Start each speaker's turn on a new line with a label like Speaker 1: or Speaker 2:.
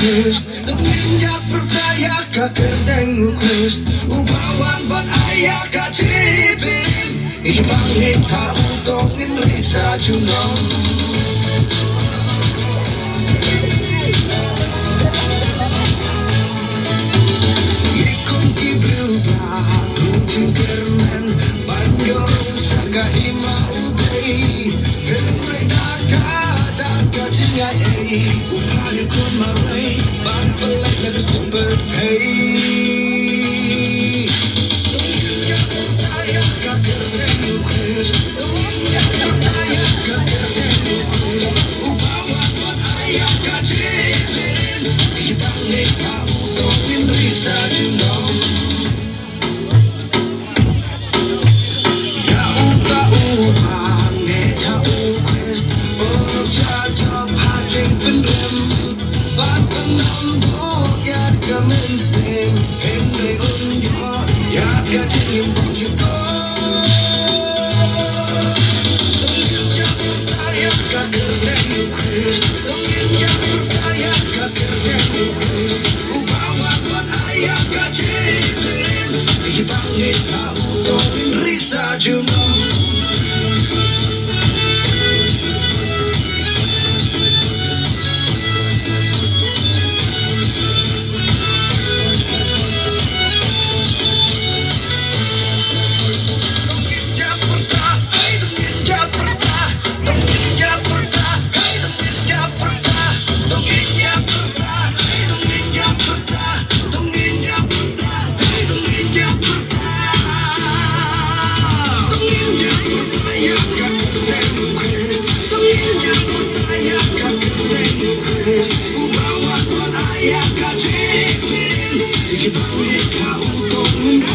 Speaker 1: ukis Tuminja percaya ka kerteng ukis Ubawan ban ayah ka cipin Ibangit ka utongin risa junong Ikong kibrubah kucing kermen Banyorong saga ima ubay Henry daka jingai ay Upaya kun maray Ban pelak nagas tupet hey Tuminja percaya ka kerteng ukis Tuminja percaya ka kerteng ukis Ubawan ban ayah ka cipin Ibangit ka utongin risa junong Ubawan ban ayah ka cipin Ibangit ka utongin